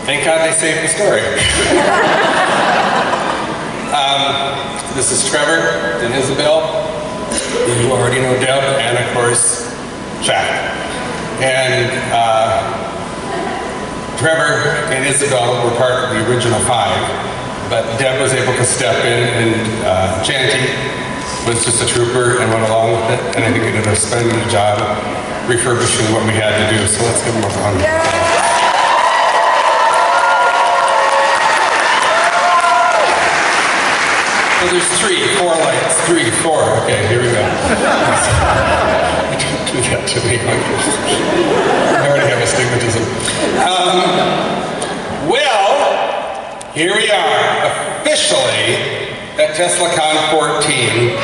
Thank God they saved the story. This is Trevor and Isabel. You already know Deb, and of course, Jack. And Trevor and Isabel were part of the original 5, but Deb was able to step in, and Chanty was just a trooper and went along with it, and I think we did a splendid job refurbishing what we had to do, so let's give them a round. So there's 3, 4 lights, 3, 4, okay, here we go. Don't do that to me. I already have astigmatism. Well, here we are, officially at TeslaCon 14.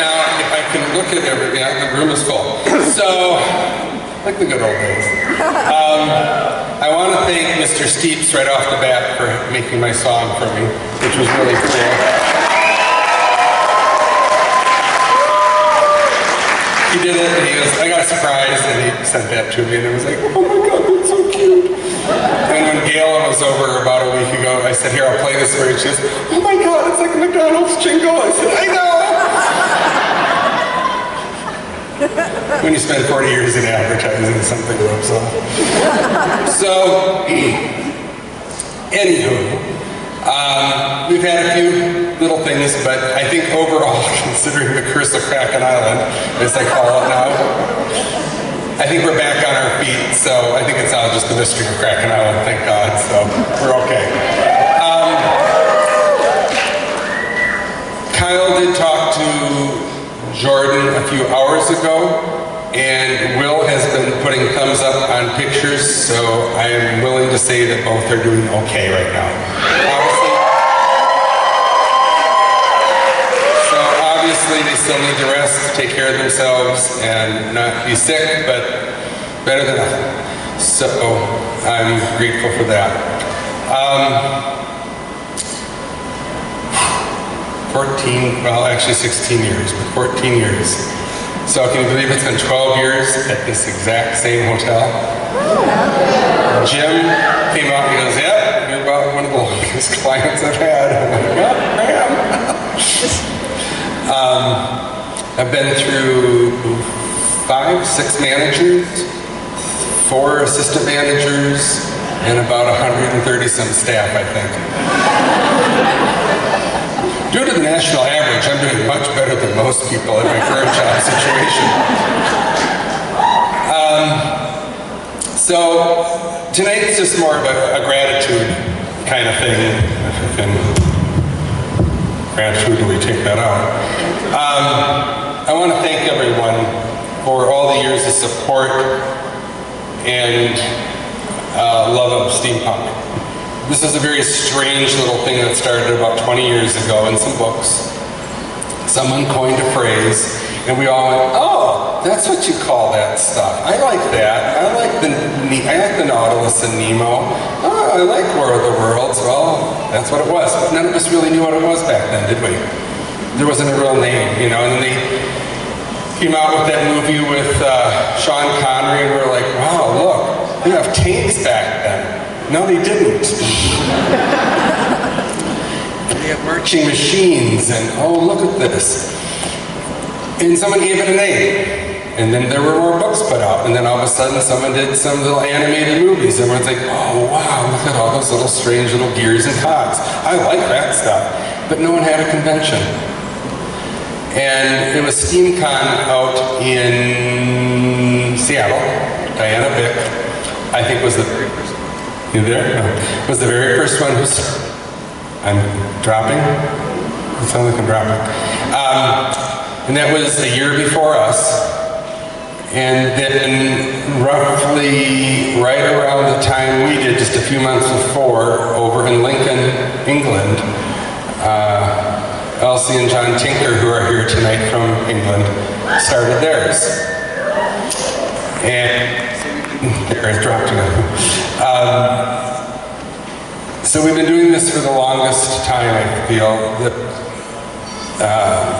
Now, if I can look at everything, the room is full. So, like the good old days. I want to thank Mr. Steeps right off the bat for making my song for me, which was really cool. He did it, and I got a surprise, and he sent that to me, and I was like, oh my God, that's so cute. And when Gail was over about a week ago, I said, here, I'll play this for you. She goes, oh my God, it's like a McDonald's jingle. I said, I know. When you spend 40 years in advertising, something rubs off. So, anywho, we've had a few little things, but I think overall, considering the curse of Kraken Island, as I call it now, I think we're back on our feet, so I think it's all just the mystery of Kraken Island, thank God, so we're okay. Kyle did talk to Jordan a few hours ago, and Will has been putting thumbs up on pictures, so I am willing to say that both are doing okay right now. Obviously they still need to rest, take care of themselves, and not be sick, but better than nothing. So I'm grateful for that. 14, well actually 16 years, but 14 years. So can you believe it's been 12 years at this exact same hotel? Jim came out and he goes, yep, you're about one of the longest clients I've had. I'm like, yep, I am. I've been through 5, 6 managers, 4 assistant managers, and about 130 some staff, I think. Due to the national average, I'm doing much better than most people in my current job situation. So tonight's just more of a gratitude kind of thing. Gratitude, take that out. I want to thank everyone for all the years of support and love of steampunk. This is a very strange little thing that started about 20 years ago in some books. Someone coined a phrase, and we all went, oh, that's what you call that stuff. I like that. I like the Nautilus and Nemo. Oh, I like War of the Worlds. Well, that's what it was. But none of us really knew what it was back then, did we? There wasn't a real name, you know, and then they came out with that movie with Sean Connery, and we were like, wow, look, they have tanks back then. No, they didn't. They have marching machines, and oh, look at this. And someone gave it a name. And then there were more books put out. And then all of a sudden, someone did some little animated movies. Everyone's like, oh, wow, look at all those little strange little gears and cogs. I like that stuff. But no one had a convention. And it was SteamCon out in Seattle. Diana Bick, I think, was the very first. You there? No. Was the very first one who's... I'm dropping? It sounds like I'm dropping. And that was a year before us. And then roughly right around the time we did, just a few months before, over in Lincoln, England, Elsie and John Tinker, who are here tonight from England, started theirs. And there, I dropped it. So we've been doing this for the longest time, I feel.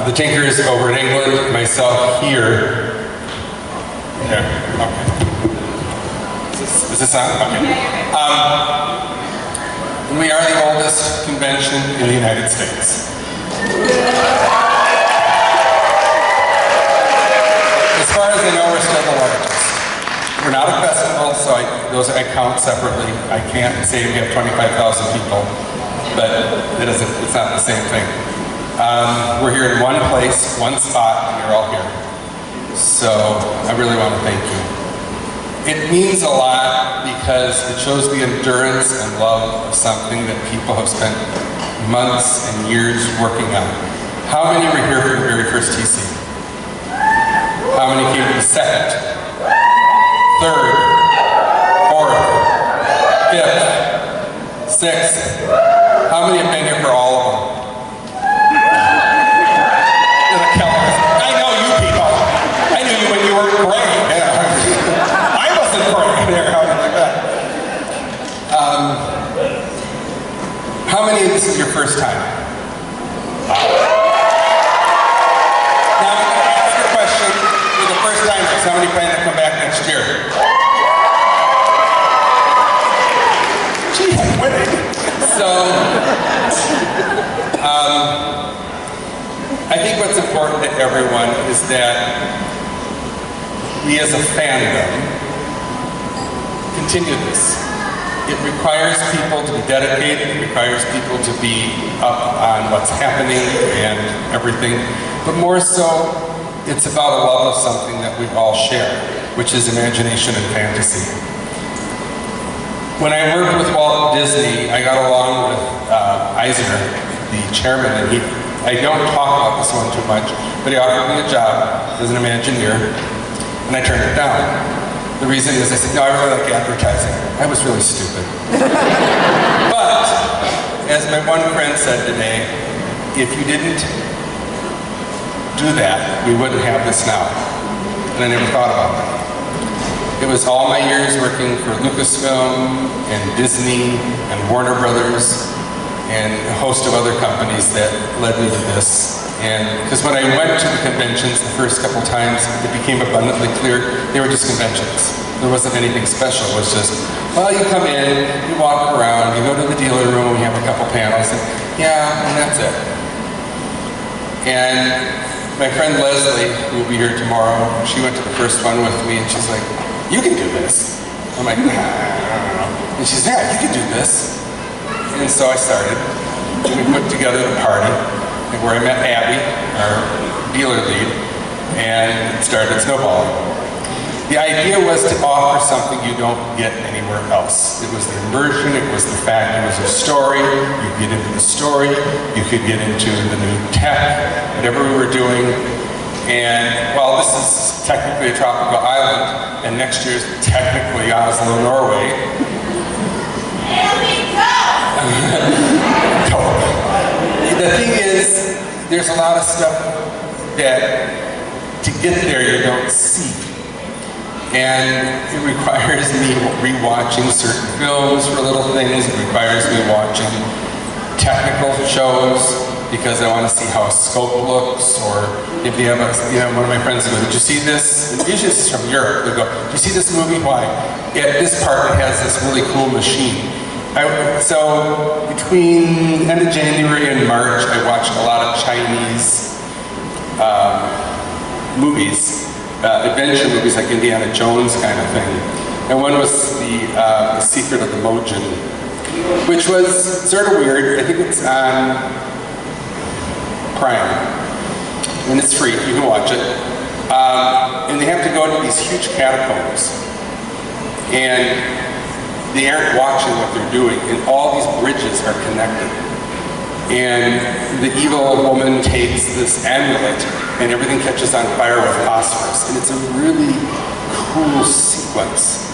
The Tinkers over in England, myself here, There, okay. Is this on? Okay. We are the oldest convention in the United States. As far as I know, we're still the largest. We're not a festival, so I count separately. I can't say we have 25,000 people, but it's not the same thing. We're here in one place, one spot, and you're all here. So I really want to thank you. It means a lot because it shows the endurance and love of something that people have spent months and years working on. How many were here for the very first TC? How many came to the second, third, fourth, fifth, sixth? How many have been here for all of them? I know you people. I knew you when you were in grade. I wasn't grade there. How like that? How many of this is your first time? Now I'm going to ask a question for the first time. How many plan to come back next year? Gee, I'm winning. So, I think what's important to everyone is that we as a fandom continue this. It requires people to be dedicated, it requires people to be up on what's happening and everything, but more so, it's about a love of something that we all share, which is imagination and fantasy. When I worked with Walt Disney, I got along with Eisner, the chairman, and I don't talk about this one too much, but he offered me a job as an Imagineer, and I turned it down. The reason is I said, no, I really like advertising. I was really stupid. But, as my one friend said today, if you didn't do that, we wouldn't have this now. And I never thought about that. It was all my years working for Lucasfilm and Disney and Warner Brothers and a host of other companies that led me to this. And because when I went to the conventions the first couple times, it became abundantly clear they were just conventions. There wasn't anything special. It was just, well, you come in, you walk around, you go to the dealer room, we have a couple panels, and yeah, and that's it. And my friend Leslie, who will be here tomorrow, she went to the first one with me, and she's like, you can do this. I'm like, nah, I don't know. And she said, yeah, you can do this. And so I started. We put together the party, where I met Abby, our dealer lead, and it started snowballing. The idea was to offer something you don't get anywhere else. It was the immersion, it was the fact it was a story, you could get into the story, you could get into the new tech, whatever we were doing. And while this is technically a tropical island, and next year is technically Oslo, Norway. Here we go! The thing is, there's a lot of stuff that to get there you don't see. And it requires me rewatching certain films for little things. It requires me watching technical shows because I want to see how a scope looks, or if you have one of my friends will go, did you see this? And usually this is from Europe. They'll go, did you see this movie? Why? At this part it has this really cool machine. So between the end of January and March, I watched a lot of Chinese movies, adventure movies like Indiana Jones kind of thing. And one was the Secret of the Mojin, which was sort of weird. I think it's on Prime, and it's free. You can watch it. And they have to go into these huge catacombs, and they aren't watching what they're doing, and all these bridges are connected. And the evil woman takes this amulet, and everything catches on fire with phosphorus. And it's a really cool sequence.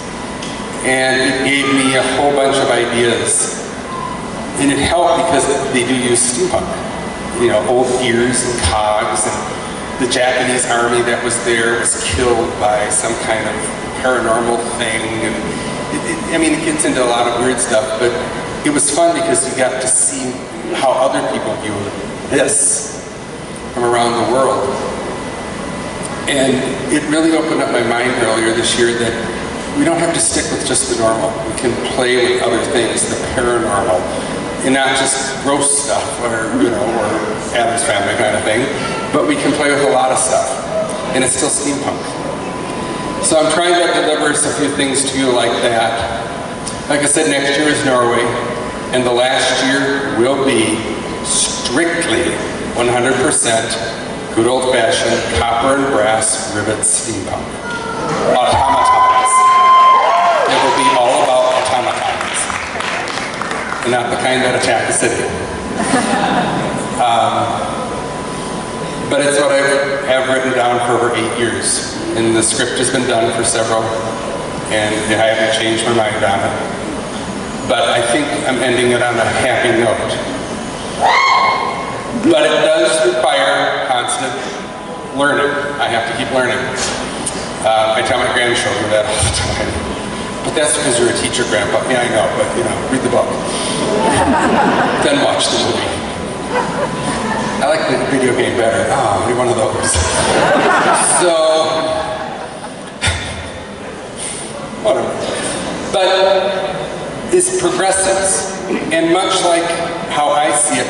And it gave me a whole bunch of ideas. And it helped because they do use steampunk. Old gears and cogs, and the Japanese army that was there was killed by some kind of paranormal thing. And it gets into a lot of weird stuff, but it was fun because you got to see how other people view this from around the world. And it really opened up my mind earlier this year that we don't have to stick with just the normal. We can play with other things, the paranormal, and not just gross stuff or, or Addams Family kind of thing, but we can play with a lot of stuff, and it's still steampunk. So I'm trying to deliver a few things to you like that. Like I said, next year is Norway, and the last year will be strictly 100% good old-fashioned copper and brass rivet steampunk. Automatons. It will be all about automatons, and not the kind that attack the city. But it's what I have written down for over 8 years. And the script has been done for several, and I haven't changed my mind on it. But I think I'm ending it on a happy note. But it does require constant learning. I have to keep learning. I tell my grandchildren that all the time. But that's because you're a teacher, Grandpa. Yeah, I know, but read the book. Then watch the movie. I like the video game better. Oh, be one of those. So, whatever. But it's progressives. And much like how I see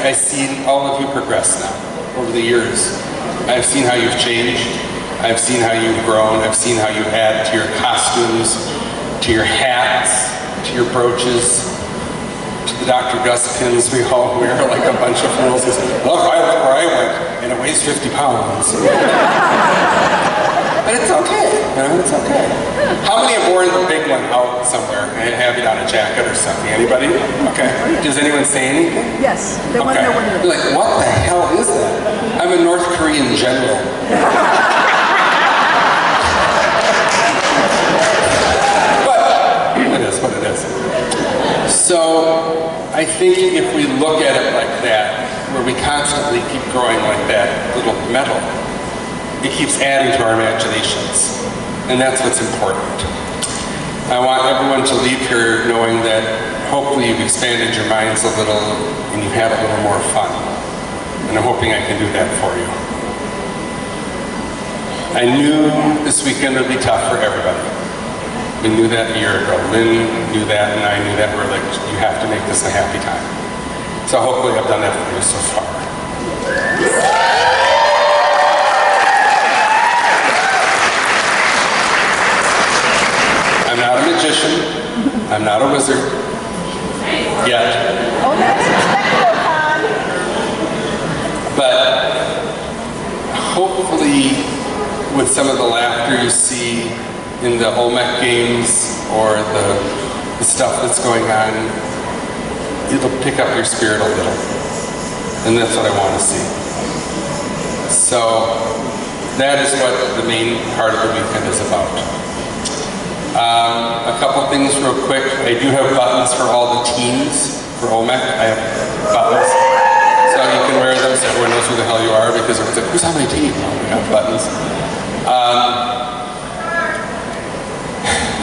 all of you progress now over the years. I've seen how you've changed. I've seen how you've grown. I've seen how you add to your costumes, to your hats, to your brooches, to the Dr. Gus pins we all wear like a bunch of fools. Look, I look where I went, and it weighs 50 pounds. But it's okay, it's okay. How many have worn the big one out somewhere and have it on a jacket or something? Anybody? Okay. Does anyone say anything? Yes, they want to know what it is. You're like, what the hell is that? I'm a North Korean general. But it is what it is. So I think if we look at it like that, where we constantly keep growing like that little metal, it keeps adding to our imaginations. And that's what's important. I want everyone to leave here knowing that hopefully you've expanded your minds a little and you've had a little more fun. And I'm hoping I can do that for you. I knew this weekend would be tough for everybody. We knew that a year ago. Lynn knew that, and I knew that. We're like, you have to make this a happy time. So hopefully I've done that for you so far. I'm not a magician. I'm not a wizard. Yet. Oh, that's expected, Con. But hopefully, with some of the laughter you see in the Olmec games or the stuff that's going on, it'll pick up your spirit a little. And that's what I want to see. So that is what the main part of the weekend is about. A couple things real quick. I do have buttons for all the teams for Olmec. I have buttons. So you can wear them so everyone knows who the hell you are, because everyone's like, who's on my team? Oh, we got buttons.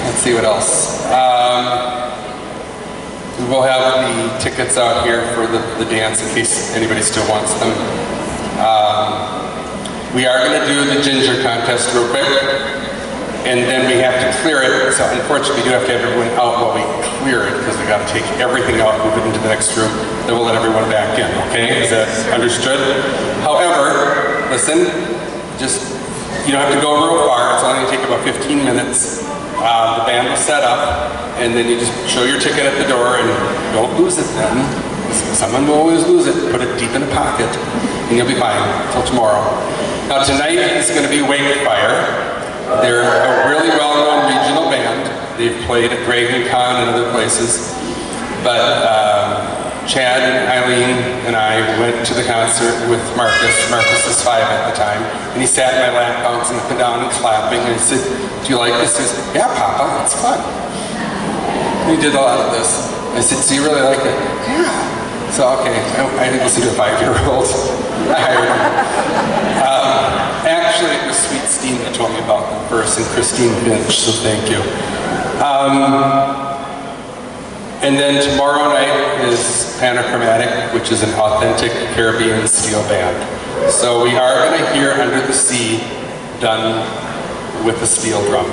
Let's see what else. We'll have the tickets out here for the dance in case anybody still wants them. We are going to do the ginger contest real quick, and then we have to clear it. So unfortunately, we do have to have everyone out while we clear it, because we got to take everything out, move it into the next room, then we'll let everyone back in, okay? Is that understood? However, listen, you don't have to go real far. It's only going to take about 15 minutes. The band will set up, and then you just show your ticket at the door, and don't lose it then. Someone will always lose it. Put it deep in the pocket, and you'll be fine until tomorrow. Now tonight is going to be Wakefire. They're a really well-known regional band. They've played at Kraken and other places. But Chad and Eileen and I went to the concert with Marcus. Marcus was 5 at the time. And he sat in my lap, bouncing up and down and clapping. And I said, do you like this? He said, yeah, Papa, it's fun. And he did a lot of this. I said, so you really like it? Yeah. So, okay, I didn't listen to a 5-year-old. I hired him. Actually, it was Sweet Steam that told me about them first, and Christine Finch, so thank you. And then tomorrow night is Panachromatic, which is an authentic Caribbean steel band. So we are going to hear Under the Sea done with a steel drum.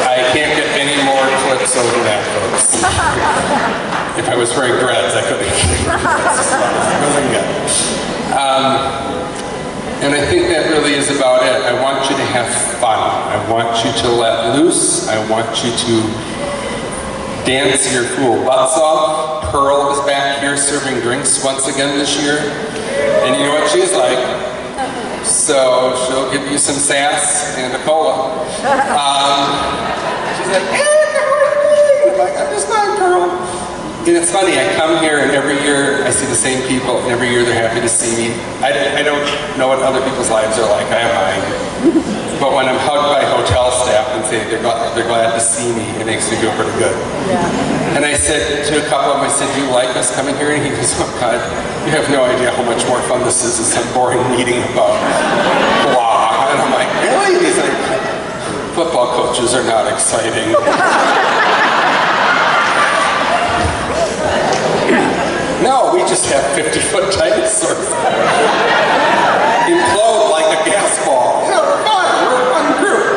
I can't get any more clips over that, folks. If I was wearing dreads, I could be. And I think that really is about it. I want you to have fun. I want you to let loose. I want you to dance your fool butts off. Pearl is back here serving drinks once again this year. And you know what she's like. So she'll give you some sass and a cola. She's like, hey, how are you? I'm like, I'm just fine, Pearl. And it's funny, I come here and every year I see the same people and every year they're happy to see me. I don't know what other people's lives are like, I have mine. But when I'm hugged by hotel staff and say they're glad to see me, it makes me feel pretty good. Yeah. And I said to a couple of them, I said, do you like us coming here? And he goes, oh God, you have no idea how much more fun this is. It's a boring meeting about blah. And I'm like, really? And he's like, football coaches are not exciting. No, we just have 50-foot dinosaurs. Implode like a gas ball. You know, we're fun. We're a fun group.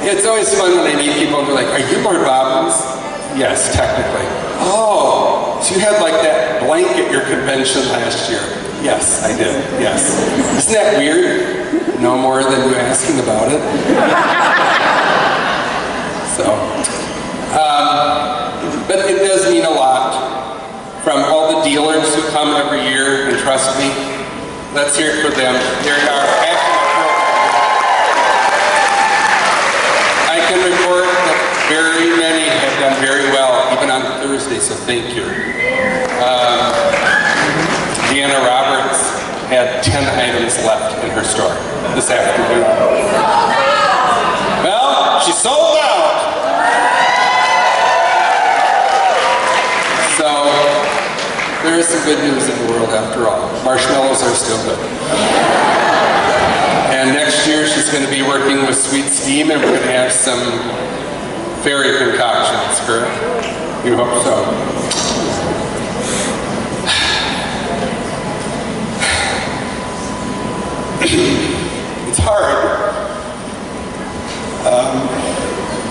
It's always fun when I meet people and they're like, are you Lord Bobbins? Yes, technically. Oh, so you had like that blank at your convention last year. Yes, I did. Yes. Isn't that weird? No more than you asking about it. But it does mean a lot. From all the dealers who come every year, and trust me, let's hear it for them. They're our passionate program. I can report that very many have done very well, even on Thursday, so thank you. Deanna Roberts had 10 items left in her store this afternoon. Well, she sold out. So, there is some good news in the world after all. Marshmallows are still good. And next year she's going to be working with Sweet Steam and we're going to have some fairy concoctions, correct? You hope so. It's hard.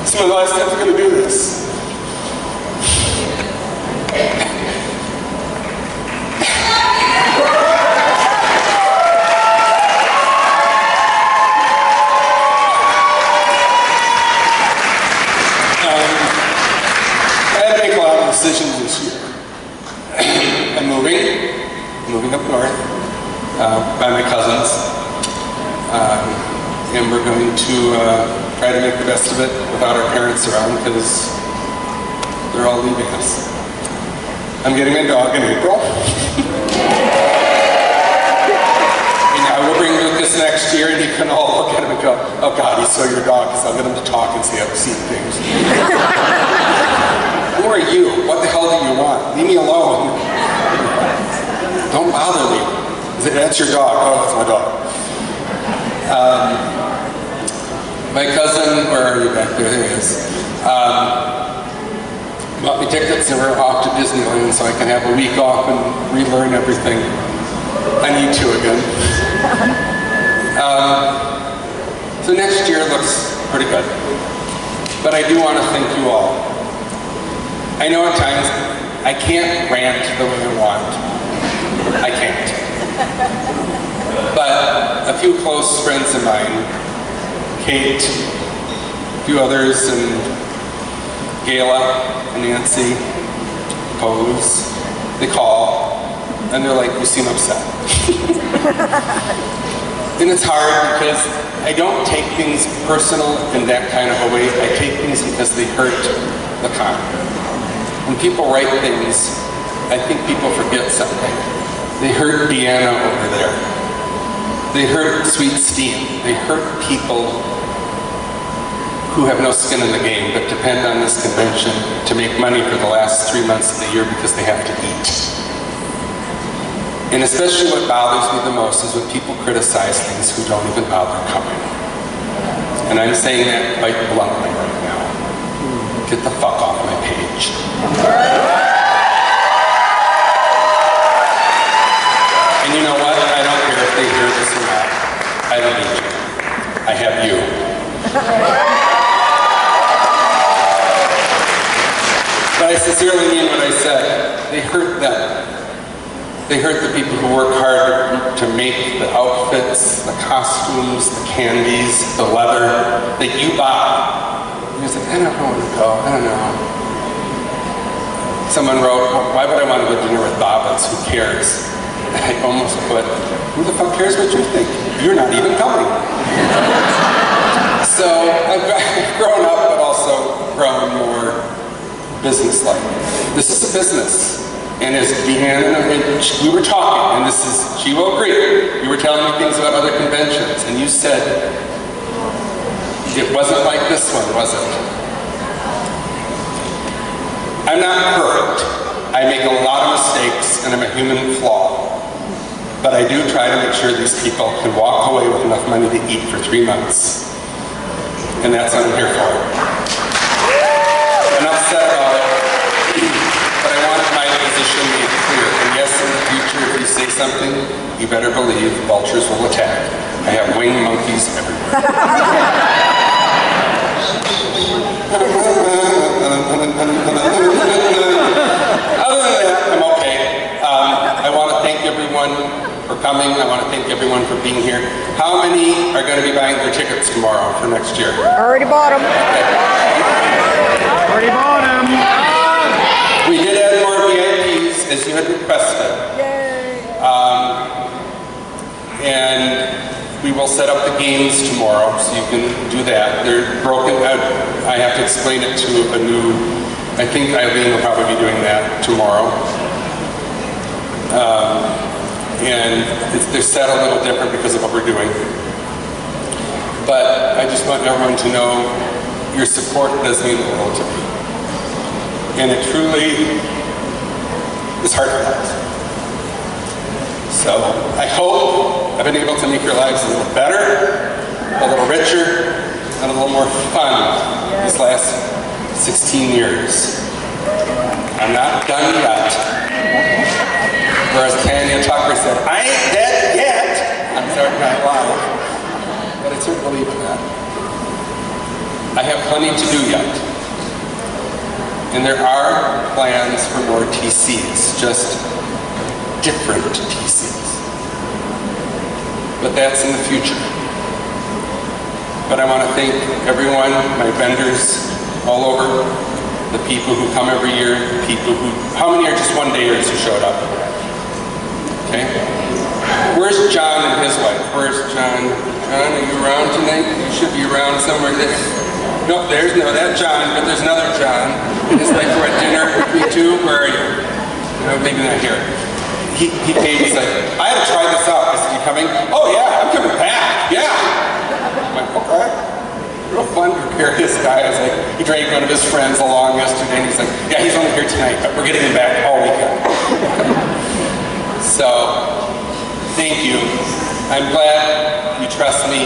Some of the last times I'm going to do this. Decisions this year. I'm moving up north by my cousins, and we're going to try to make the best of it without our parents around because they're all leaving us. I'm getting my dog in April. And I will bring Lucas next year and you can all look at him and go, oh God, he's so your dog, because I'll get him to talk and say I've seen things. Who are you? What the hell do you want? Leave me alone. Don't bother me. That's your dog. Oh, that's my dog. My cousin, where are you back there? There he is. Bought me tickets and we're off to Disneyland so I can have a week off and relearn everything I need to again. So next year looks pretty good. But I do want to thank you all. I know at times I can't rant the way I want. I can't. But a few close friends of mine, Kate, a few others, and Gayla and Nancy, Pose, they call, and they're like, you seem upset. And it's hard because I don't take things personal in that kind of a way. I take things because they hurt the con. When people write things, I think people forget something. They hurt Deanna over there. They hurt Sweet Steam. They hurt people who have no skin in the game but depend on this convention to make money for the last 3 months of the year because they have to eat. And especially what bothers me the most is when people criticize things who don't even bother coming. And I'm saying that quite bluntly right now. Get the fuck off my page. And you know what? I don't care if they hear this or not. I have you. But I sincerely mean what I said. They hurt them. They hurt the people who work hard to make the outfits, the costumes, the candies, the leather that you buy. And you're like, I don't know where to go. I don't know. Someone wrote, why would I want to go to dinner with Bobbins? Who cares? And I almost put, who the fuck cares what you think? You're not even coming. So I've grown up, but also grown more business-like. This is a business. And as Deanna and we were talking, and this is, she will agree, you were telling me things about other conventions, and you said, it wasn't like this one, was it? I'm not perfect. I make a lot of mistakes, and I'm a human flaw. But I do try to make sure these people can walk away with enough money to eat for 3 months. And that's what I'm here for. Enough said about it. But I want my position made clear. And yes, in the future, if you say something, you better believe vultures will attack. I have winged monkeys everywhere. Other than that, I'm okay. I want to thank everyone for coming. I want to thank everyone for being here. How many are going to be buying their tickets tomorrow for next year? Already bought them. Already bought them. We did add more VIPs as you had requested. Yay. And we will set up the games tomorrow, so you can do that. They're broken out. I have to explain it to a new, I think Eileen will probably be doing that tomorrow. And they're set a little different because of what we're doing. But I just want everyone to know your support does mean the world to me. And it truly is heartfelt. So I hope I've been able to make your lives a little better, a little richer, and a little more fun these last 16 years. I'm not done yet. Whereas Tanya Tucker said, I ain't dead yet. I'm Saturday Night Live. But I certainly believe in that. I have plenty to do yet. And there are plans for more TCs, just different TCs. But that's in the future. But I want to thank everyone, my vendors all over, the people who come every year, the people who, how many are just one-dayers who showed up? Okay. Where's John and his wife? Where's John? John, are you around tonight? You should be around somewhere there. No, there's no, that John, but there's another John. And his wife were at dinner with me too. Where are you? No, maybe not here. He came, he's like, I had to try this out. I said, you coming? Oh yeah, I'm coming back. Yeah. I'm like, okay. Real fun, gregarious guy. I was like, he dragged one of his friends along yesterday, and he's like, yeah, he's only here tonight, but we're getting him back all weekend. So, thank you. I'm glad you trust me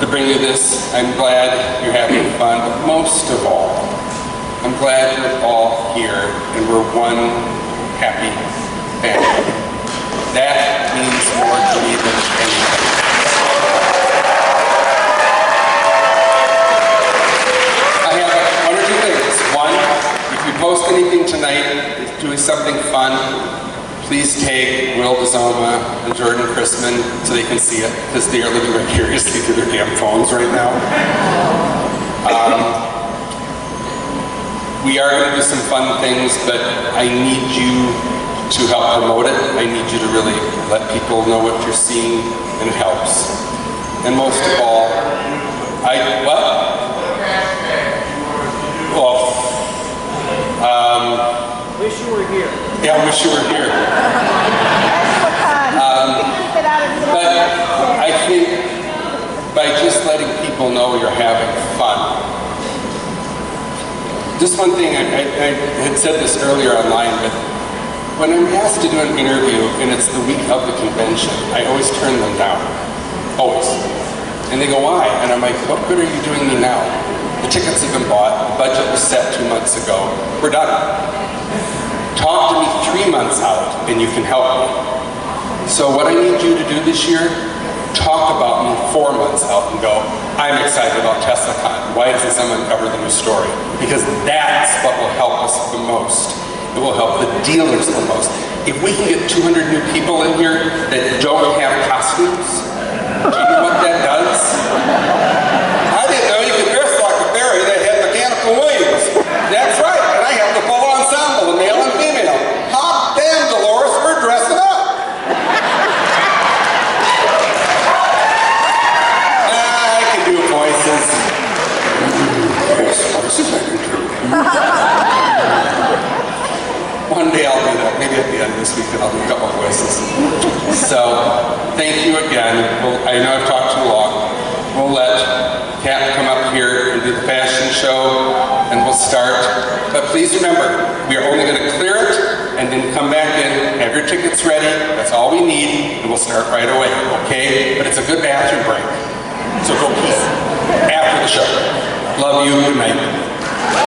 to bring you this. I'm glad you're having fun, but most of all, I'm glad you're all here and we're one happy family. That means more to me than anything. I have one or two things. One, if you post anything tonight, doing something fun, please tag Will DeZoma and Jordan Chrisman so they can see it, because they are living vicariously through their damn phones right now. We are going to do some fun things, but I need you to help promote it. I need you to really let people know what you're seeing, and it helps. And most of all, Wish you were here. Yeah, I wish you were here. But I think by just letting people know you're having fun. Just one thing, I had said this earlier online, but when I'm asked to do an interview and it's the week of the convention, I always turn them down. Always. And they go, why? And I'm like, what good are you doing me now? The tickets have been bought, the budget was set 2 months ago, we're done. Talk to me 3 months out and you can help me. So what I need you to do this year talk about me 4 months out and go, I'm excited about TeslaCon. Why doesn't someone cover the new story? Because that's what will help us the most. It will help the dealers the most. If we can get 200 new people in here that don't have costumes, do you know what that does? I didn't know you could dress like a fairy that had mechanical wings. That's right, and I have the full ensemble, the male and female. Hot damn, Dolores, we're dressing up. I can do voices. Yes, voices I can do. One day I'll do that. Maybe at the end of this week I'll do a couple of voices. So, thank you again. I know I've talked too long. We'll let Kat come up here and do the fashion show, and we'll start. But please remember, we are only going to clear it, and then come back in, have your tickets ready. That's all we need, and we'll start right away, okay? But it's a good bathroom break. So go pee after the show. Love you. Good night.